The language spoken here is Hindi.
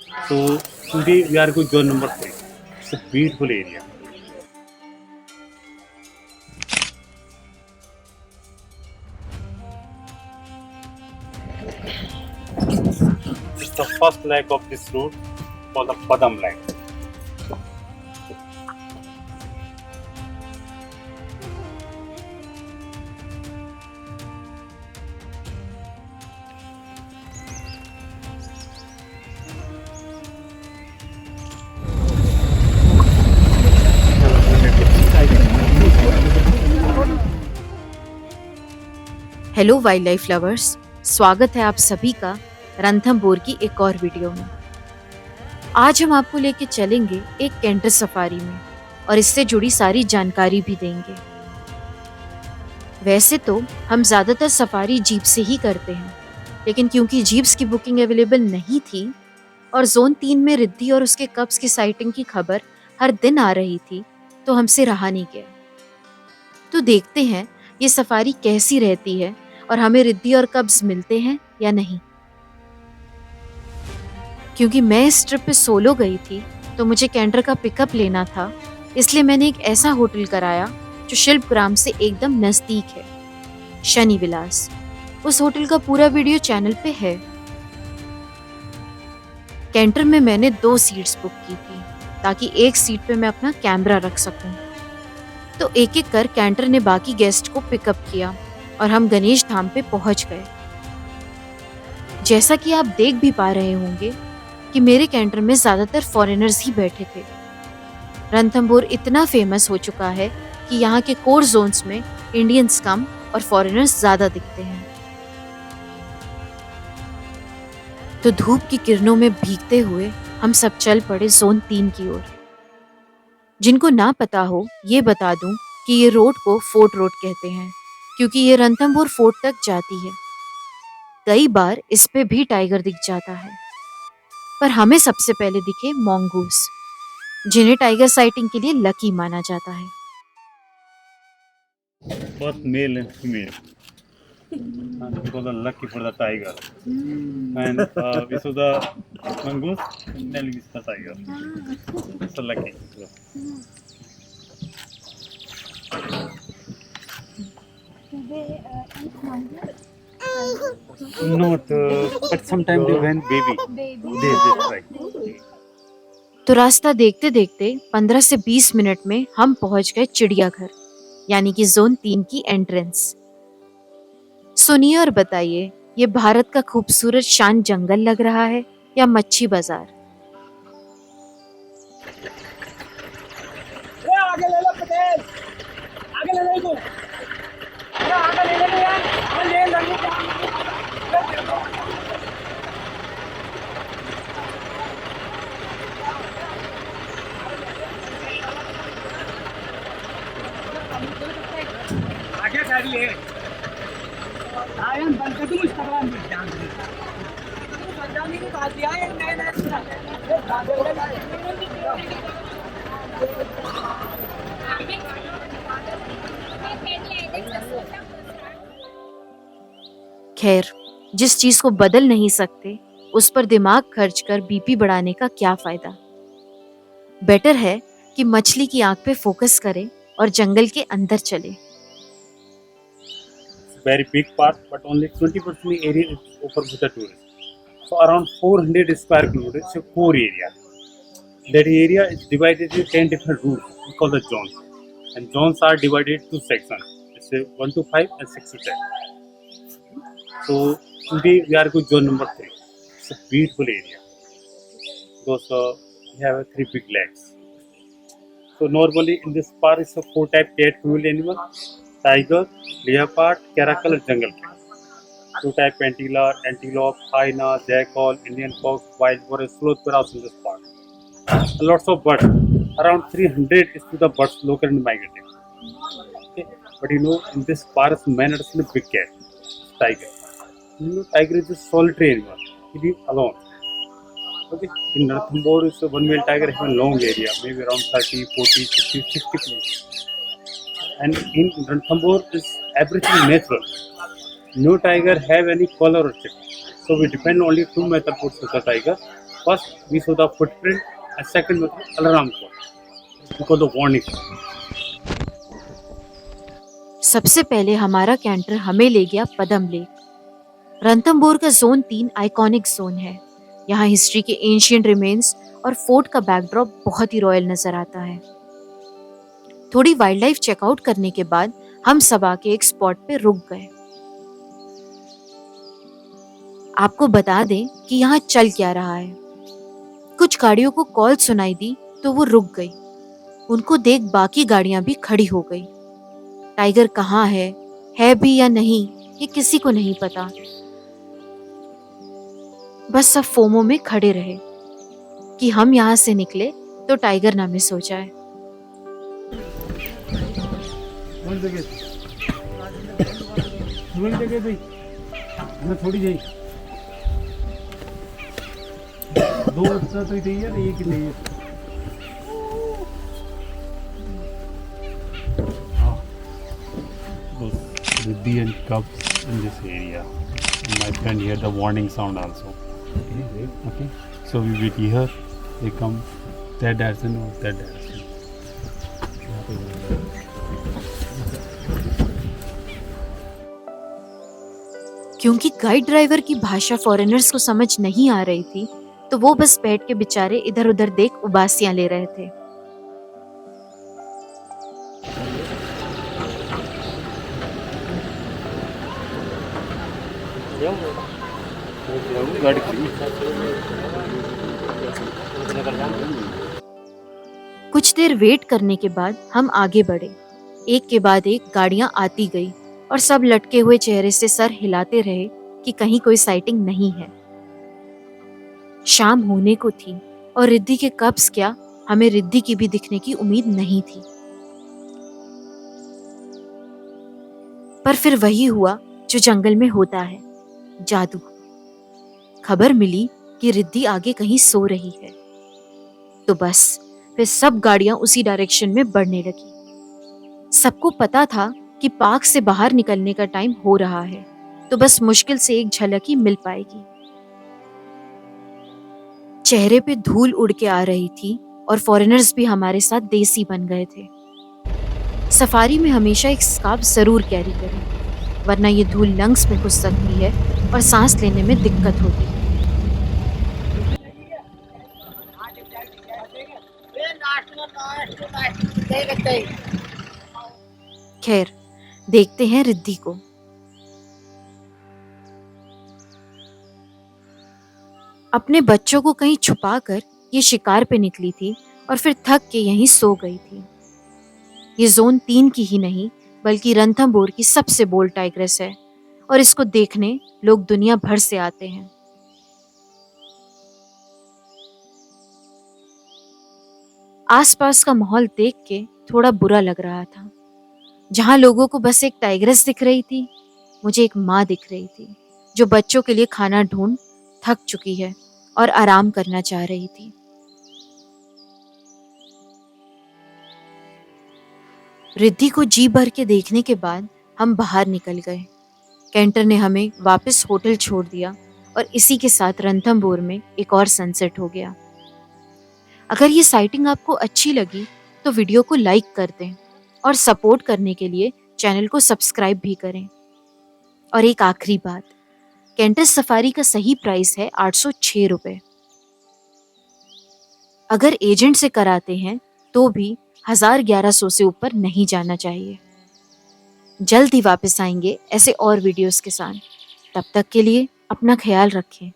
So today we are going to zone number 3. It's a beautiful area. It's the first leg of this route called the Padam leg. Hello wild life lovers, स्वागत है आप सभी का रणथंभौर की एक और वीडियो में। आज हम आपको लेके चलेंगे एक कैंटर सफारी में और इससे जुड़ी सारी जानकारी भी देंगे। वैसे तो हम ज्यादातर सफारी जीप से ही करते हैं, लेकिन क्योंकि जीप्स की बुकिंग अवेलेबल नहीं थी और जोन 3 में रिद्धि और उसके कब्स की साइटिंग की खबर हर दिन आ रही थी, तो हमसे रहा नहीं गया। तो देखते हैं ये सफारी कैसी रहती है और हमें रिद्धि और कब्स मिलते हैं या नहीं। क्योंकि मैं इस ट्रिप पे सोलो गई थी तो मुझे कैंटर का पिकअप लेना था, इसलिए मैंने एक ऐसा होटल कराया जो शिल्पग्राम से एकदम नजदीक है, शनि विलास। उस होटल का पूरा वीडियो चैनल पे है। कैंटर में मैंने 2 सीट्स बुक की थी ताकि एक सीट पे मैं अपना कैमरा रख सकूं। तो एक एक कर कैंटर ने बाकी गेस्ट को पिकअप किया और हम गणेश धाम पे पहुंच गए। जैसा कि आप देख भी पा रहे होंगे कि मेरे कैंटर में ज्यादातर फॉरेनर्स ही बैठे थे। रणथंभौर इतना फेमस हो चुका है कि यहाँ के कोर जोन्स में इंडियंस कम और फॉरेनर्स ज्यादा दिखते हैं। तो धूप की किरणों में भीगते हुए हम सब चल पड़े जोन 3 की ओर। जिनको ना पता हो ये बता दूं कि ये रोड को फोर्ट रोड कहते हैं, क्योंकि ये रणथंभौर फोर्ट तक जाती है। कई बार इस पे भी टाइगर दिख जाता है, पर हमें सबसे पहले दिखे मॉन्गूस, जिन्हें टाइगर साइटिंग के लिए लकी माना जाता है। Both male and female. Because are lucky for the tiger. And we saw the mongoose, and then we saw the tiger. So lucky. Not, but sometimes they when baby. They try. तो रास्ता देखते देखते 15 से 20 मिनट में हम पहुंच गए चिड़ियाघर, यानी कि जोन 3 की एंट्रेंस। सुनिए और बताइए, ये भारत का खूबसूरत शांत जंगल लग रहा है या मच्छी बाजार? आगे ले लो पटेल, आगे ले लो इनको, अरे आगे ले लो यार, आगे ले लो। आगे कर ले, आयन बंद कर दूँ इंस्टाग्राम पे जान दे। पंजाबी की बात दिया है नए खैर, जिस चीज को बदल नहीं सकते उस पर दिमाग खर्च कर बीपी बढ़ाने का क्या फायदा। बेटर है कि मछली की आंख पे फोकस करें और जंगल के अंदर चले। Very big part, but only 20% area is open for the tourists. So around 400 square kilometers is a core area. That area is divided into 10 different routes. We call the zones, and zones are divided to sections. It's a 1 to 5 and 6 to 10. So today we are going to zone number 3. It's a beautiful area because we have 3 big lakes. So normally in this park is a 4 type cat familiar animal: tiger, leopard, caracal, and jungle cat. 2 type antelope, hyena, jackal, Indian fox, wild boar, and sloth were also in this park. Lots of birds. Around 300 is to the birds local and migrating. Okay. But you know, in this park, man is a big cat, tiger. You know, tiger is a solitary animal. He lives alone. Okay. In Ranthambore, is a one male tiger have a long area, maybe around 30, 40, 50, 60 feet. And in Ranthambore is everything natural. No tiger have any color or chip. So we depend only two methods for the tiger. First, we saw the footprint, and second was the alarm clock. We call the warning. सबसे पहले हमारा कैंटर हमें ले गया पदम लेक। रणथंभौर का जोन 3 आइकॉनिक जोन है। यहाँ हिस्ट्री के एंशियंट रिमेन्स और फोर्ट का बैकड्रॉप बहुत ही रॉयल नजर आता है। थोड़ी वाइल्ड लाइफ चेकआउट करने के बाद हम सब आके एक स्पॉट पे रुक गए। आपको बता दें कि यहाँ चल क्या रहा है। कुछ गाड़ियों को कॉल सुनाई दी तो वो रुक गई। उनको देख बाकी गाड़ियां भी खड़ी हो गई। टाइगर कहाँ है भी या नहीं, ये किसी को नहीं पता। बस सब फोमो में खड़े रहे कि हम यहाँ से निकले तो टाइगर ना मिस हो जाए। थोड़ी जाई दो तो चाहिए ना, ये कितने Riddhi and cubs in this area. My friend hear the warning sound also. Okay, so we wait here. They come that direction or that direction. क्योंकि गाइड ड्राइवर की भाषा फॉरेनर्स को समझ नहीं आ रही थी, तो वो बस बैठ के बेचारे इधर उधर देख उबासियां ले रहे थे। कुछ देर वेट करने के बाद हम आगे बढ़े। एक के बाद एक गाड़ियां आती गई और सब लटके हुए चेहरे से सर हिलाते रहे कि कहीं कोई साइटिंग नहीं है। शाम होने को थी और रिद्धि के कब्स क्या, हमें रिद्धि की भी दिखने की उम्मीद नहीं थी। पर फिर वही हुआ जो जंगल में होता है, जादू। खबर मिली कि रिद्धि आगे कहीं सो रही है, तो बस फिर सब गाड़ियां उसी डायरेक्शन में बढ़ने लगी। सबको पता था कि पार्क से बाहर निकलने का टाइम हो रहा है, तो बस मुश्किल से एक झलक ही मिल पाएगी। चेहरे पे धूल उड़ के आ रही थी और फॉरेनर्स भी हमारे साथ देसी बन गए थे। सफारी में हमेशा एक स्कार्फ जरूर कैरी करें, वरना ये धूल लंग्स में घुस सकती है और सांस लेने में दिक्कत होती है। खैर, देखते हैं रिद्धि को। अपने बच्चों को कहीं छुपाकर ये शिकार पे निकली थी और फिर थक के यहीं सो गई थी। ये जोन 3 की ही नहीं बल्कि रणथंभौर की सबसे बोल्ड टाइग्रेस है और इसको देखने लोग दुनिया भर से आते हैं। आसपास का माहौल देख के थोड़ा बुरा लग रहा था। जहां लोगों को बस एक टाइग्रेस दिख रही थी, मुझे एक माँ दिख रही थी जो बच्चों के लिए खाना ढूंढ थक चुकी है और आराम करना चाह रही थी। रिद्धि को जी भर के देखने के बाद हम बाहर निकल गए। कैंटर ने हमें वापस होटल छोड़ दिया और इसी के साथ रणथंभौर में एक और सनसेट हो गया। अगर ये साइटिंग आपको अच्छी लगी तो वीडियो को लाइक कर दें और सपोर्ट करने के लिए चैनल को सब्सक्राइब भी करें। और एक आखिरी बात, कैंटर सफारी का सही प्राइस है 806 रुपए। अगर एजेंट से कराते हैं तो भी 1100 से ऊपर नहीं जाना चाहिए। जल्द ही वापस आएंगे ऐसे और वीडियोस के साथ। तब तक के लिए अपना ख्याल रखें।